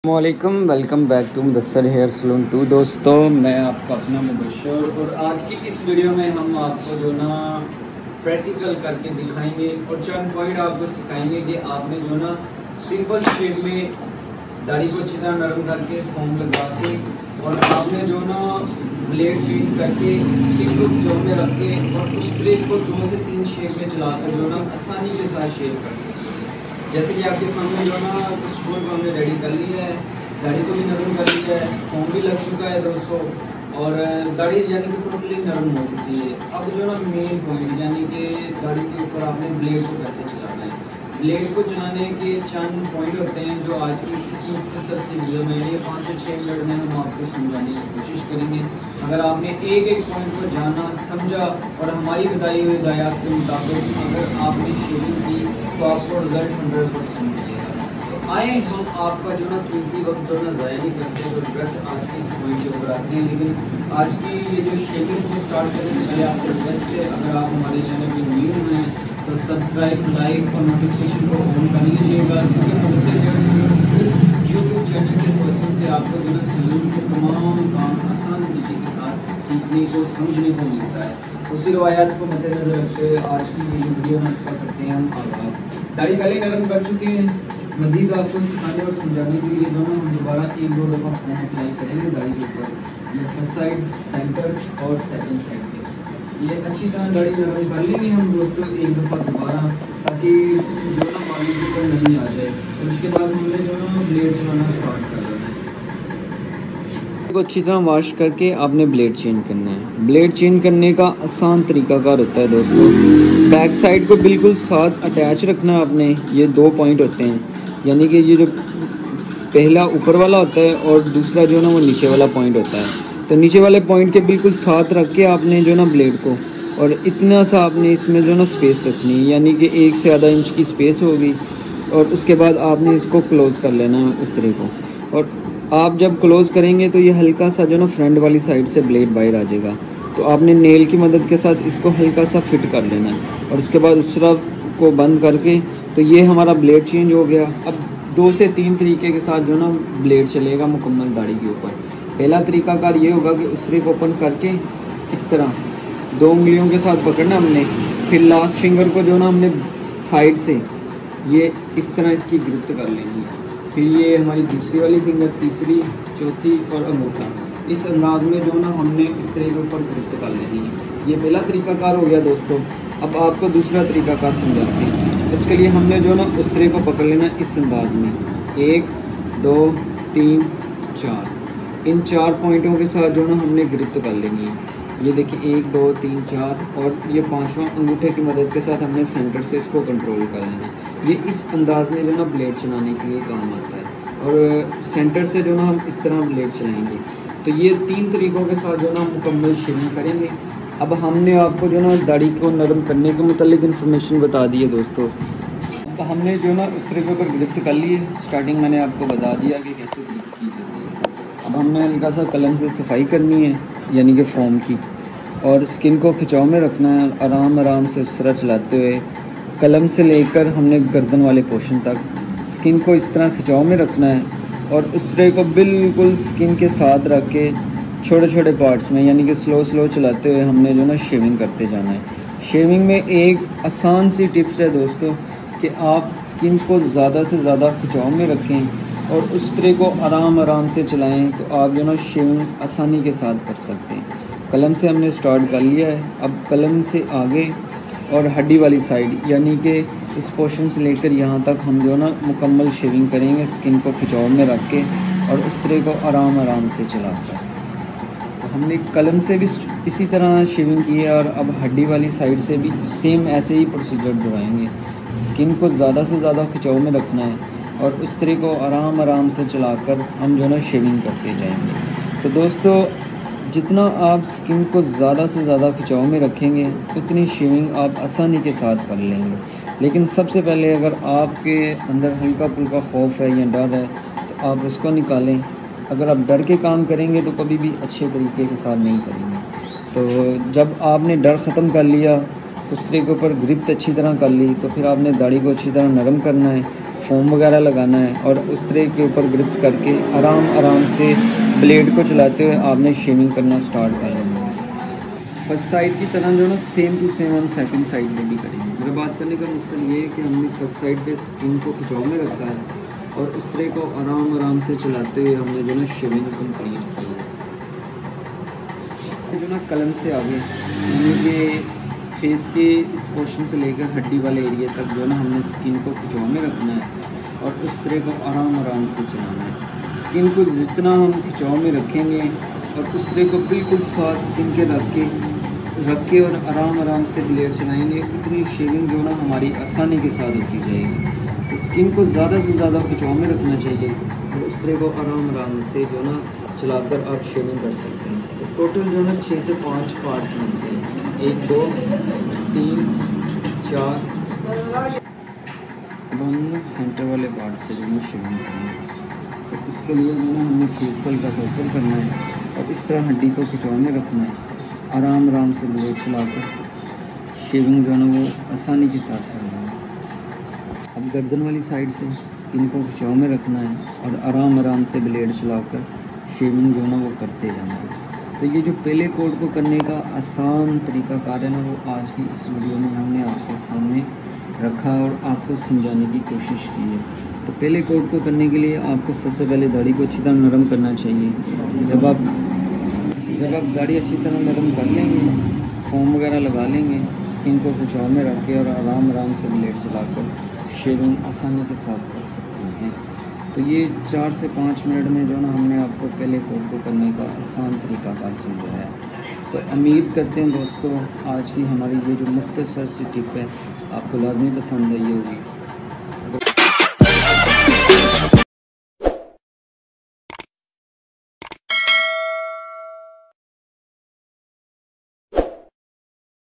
वालेकुम, welcome back to Mudassar hair salon 2। दोस्तों, मैं आपका अपना मुबशर और आज की इस वीडियो में हम आपको जो ना प्रैक्टिकल करके दिखाएंगे और चंद पॉइंट आपको सिखाएंगे कि आपने जो ना सिंपल शेप में दाढ़ी को अच्छी तरह नरम करके फोम लगा के और आपने जो ना ब्लेड चेंज करके स्टिक को खिंचाव में रख के और उस ब्लेड को 2 से 3 शेप में चलाकर जो ना आसानी के साथ शेप कर सकते हैं। जैसे कि आपके सामने जो ना स्टूल को हमने रेडी कर लिया है, दाढ़ी को भी नरम कर लिया है, फोम भी लग चुका है दोस्तों और दाढ़ी यानी कि टोटली नरम हो चुकी है। अब जो ना मेन पॉइंट यानी कि दाढ़ी के ऊपर आपने ब्लेड को कैसे चलाना है। ब्लेड को चलाने के चंद पॉइंट होते हैं जो आज की इस मुख्तसर सी वीडियो में ये 5 से 6 मिनट में हम आपको समझाने की कोशिश करेंगे। अगर आपने एक एक पॉइंट को जाना समझा और हमारी बताई हुई हिदायत के मुताबिक अगर आपने शेविंग की तो आपको रिजल्ट 100% मिलेगा। तो आए हम आपका जो ना कीमती वक्त जो ना ज़ाया नहीं करते तो डायरेक्ट आज की इस पॉइंट के ऊपर आते हैं। लेकिन आज की ये जो शेविंग को स्टार्ट करने से पहले आपसे रिक्वेस्ट है, अगर आप हमारे चैनल पर न्यू हैं तो सब्सक्राइब, लाइक और नोटिफिकेशन को ऑन कर लीजिएगा, क्योंकि मुझसे यूट्यूब चैनल के पर्सन से आपको जो है सलून के तमाम काम आसान तरीके के साथ सीखने को समझने को मिलता है। उसी रवायात को मद्देनजर रखते हुए आज की ये वीडियो में इसका करते हैं हम आगाज़। दाढ़ी पहले नरम कर चुके हैं, मज़ीद आपको सिखाने और समझाने के लिए दोनों हम दोबारा 1-2 दफ़ा फोम अप्लाई करेंगे दाढ़ी के ऊपर, ये फर्स्ट साइड, सेंटर और सेकंड साइड पे। ये अच्छी तरह दाढ़ी नरम कर लेंगे हम दोस्तों एक दफ़ा दोबारा, ताकि जो ना पानी के ऊपर नहीं आ जाए। और उसके बाद हमने जो ना ब्लेड चलाना स्टार्ट कर देना है। को अच्छी तरह वॉश करके आपने ब्लेड चेंज करना है। ब्लेड चेंज करने का आसान तरीकाकार होता है दोस्तों। बैक साइड को बिल्कुल साथ अटैच रखना है आपने। ये 2 पॉइंट होते हैं, यानी कि ये जो पहला ऊपर वाला होता है और दूसरा जो ना वो नीचे वाला पॉइंट होता है। तो नीचे वाले पॉइंट के बिल्कुल साथ रख के आपने जो ना ब्लेड को और इतना सा आपने इसमें जो ना स्पेस रखनी है, यानी कि 1 से आधा इंच की स्पेस होगी। और उसके बाद आपने इसको क्लोज़ कर लेना है उस तरह को। और आप जब क्लोज़ करेंगे तो ये हल्का सा जो ना फ्रंट वाली साइड से ब्लेड बाहर आ जाएगा। तो आपने नेल की मदद के साथ इसको हल्का सा फिट कर लेना है और उसके बाद उस तरफ को बंद करके तो ये हमारा ब्लेड चेंज हो गया। अब 2 से 3 तरीके के साथ जो ना ब्लेड चलेगा मुकम्मल दाढ़ी के ऊपर। पहला तरीकाकार ये होगा कि उस तरह को ओपन करके इस तरह 2 उंगलियों के साथ पकड़ना हमने, फिर लास्ट फिंगर को जो ना हमने साइड से ये इस तरह इसकी गिरफ्त कर लेनी है। फिर ये हमारी दूसरी वाली फिंगर, तीसरी, चौथी और अंगूठा इस अंदाज में जो ना हमने इस तरह के ऊपर गिरफ्त कर लेनी है। ये पहला तरीकाकार हो गया दोस्तों। अब आपको दूसरा तरीकाकार समझाते हैं। उसके लिए हमने जो ना उस तरह को पकड़ लेना इस अंदाज में, 1, 2, 3, 4। इन 4 पॉइंटों के साथ जो ना हमने गिरफ्त कर लेनी है। ये देखिए 1, 2, 3, 4 और ये 5वां अंगूठे की मदद के साथ हमने सेंटर से इसको कंट्रोल कर लेना है। ये इस अंदाज में जो ना ब्लेड चलाने के लिए काम आता है और सेंटर से जो ना हम इस तरह ब्लेड चलाएंगे। तो ये 3 तरीक़ों के साथ जो ना मुकम्मल शेविंग करेंगे। अब हमने आपको जो ना दाढ़ी को नरम करने के मुतालिक इन्फॉर्मेशन बता दी है दोस्तों। तो हमने जो ना उस तरीके पर गिरफ्त कर ली है। स्टार्टिंग मैंने आपको बता दिया कि कैसे गिरफ्त की जाती है। अब हमने हल्का सा कलम से सफाई करनी है, यानी कि फोम की, और स्किन को खिंचाव में रखना है आराम आराम से उस तरह चलाते हुए। कलम से लेकर हमने गर्दन वाले पोर्शन तक स्किन को इस तरह खिंचाव में रखना है और उस तरह को बिल्कुल स्किन के साथ रख के छोटे छोटे पार्ट्स में, यानी कि स्लो चलाते हुए हमने जो ना शेविंग करते जाना है। शेविंग में एक आसान सी टिप्स है दोस्तों कि आप स्किन को ज़्यादा से ज़्यादा खिंचाव में रखें और उस तरह को आराम आराम से चलाएं, तो आप जो ना शेविंग आसानी के साथ कर सकते हैं। कलम से हमने स्टार्ट कर लिया है। अब कलम से आगे और हड्डी वाली साइड, यानी कि इस पोर्शन से लेकर यहाँ तक हम जो ना मुकम्मल शेविंग करेंगे स्किन को खिंचाव में रख के और उस तरह को आराम आराम से चलाकर। तो हमने कलम से भी इसी तरह शेविंग की है और अब हड्डी वाली साइड से भी सेम ऐसे ही प्रोसीजर दोहराएंगे। स्किन को ज़्यादा से ज़्यादा खिंचाव में रखना है और उस तरह को आराम आराम से चलाकर हम जो ना शेविंग करते जाएंगे। तो दोस्तों, जितना आप स्किन को ज़्यादा से ज़्यादा खिंचाव में रखेंगे उतनी शेविंग आप आसानी के साथ कर लेंगे। लेकिन सबसे पहले अगर आपके अंदर हल्का फुल्का खौफ है या डर है तो आप उसको निकालें। अगर आप डर के काम करेंगे तो कभी भी अच्छे तरीके के साथ नहीं करेंगे। तो जब आपने डर ख़त्म कर लिया, उस तरह के ऊपर ग्रिप अच्छी तरह कर ली, तो फिर आपने दाढ़ी को अच्छी तरह नरम करना है फोम वगैरह लगाना है और उस तरह के ऊपर ग्रिप करके आराम से ब्लेड को चलाते हुए आपने शेविंग करना स्टार्ट कर देना है। फर्स्ट साइड की तरह जो है ना सेम टू सेम हम सेकंड साइड में भी करेंगे। मेरा बात करने का मकसद ये है कि हमने फर्स्ट साइड पे स्किन को खिंचाव में रखा है और उस तरह को आराम से चलाते हुए हमने जो ना शेविंग कंप्लीट की है। जो ना कलम से आगे ये फेस के इस पोर्शन से लेकर हड्डी वाले एरिया तक जो ना हमने स्किन को खिंचाव में रखना है और उस तरह को आराम से चलाना है। स्किन को जितना हम खिंचाव में रखेंगे और उस तरह को बिल्कुल साफ स्किन के रख के और आराम से ब्लेड चलाएंगे, इतनी शेविंग जो ना हमारी आसानी के साथ होती जाएगी। तो स्किन को ज़्यादा से ज़्यादा खिंचाव में रखना चाहिए और उस तरह को आराम से जो ना चलाकर आप शेविंग कर सकते हैं। तो टोटल जो ना 6 से 5 पार्ट्स बनते हैं, 1 2 3 4। अब हमने सेंटर वाले पार्ट से जो है शेविंग करनी है। तो इसके लिए जो ना हमने फेस को हल्का सा ऊपर करना है और इस तरह हड्डी को खिंचाव में रखना है। आराम से ब्लेड चलाकर शेविंग जो है ना वो आसानी के साथ करना है। अब गर्दन वाली साइड से स्किन को खिंचाव में रखना है और आराम से ब्लेड चलाकर शेविंग जो है ना वो करते जाना है। तो ये जो पहले कोड को करने का आसान तरीकाकार है ना वो आज की इस वीडियो में हमने आपके सामने रखा और आपको समझाने की कोशिश की है। तो पहले कोड को करने के लिए आपको सबसे पहले दाढ़ी को अच्छी तरह नरम करना चाहिए। जब आप दाढ़ी अच्छी तरह नरम कर लेंगे, फोम वगैरह लगा लेंगे, स्किन को खिंचाव में रख के और आराम से ब्लेड चलाकर शेविंग आसानी के साथ कर सकते हैं। तो ये 4 से 5 मिनट में जो ना हमने आपको पहले कोड को करने का आसान तरीकाकार समझाया है। तो उम्मीद करते हैं दोस्तों आज की हमारी ये जो मुख्तसर सी टिप है आपको लाजमी पसंद आई होगी।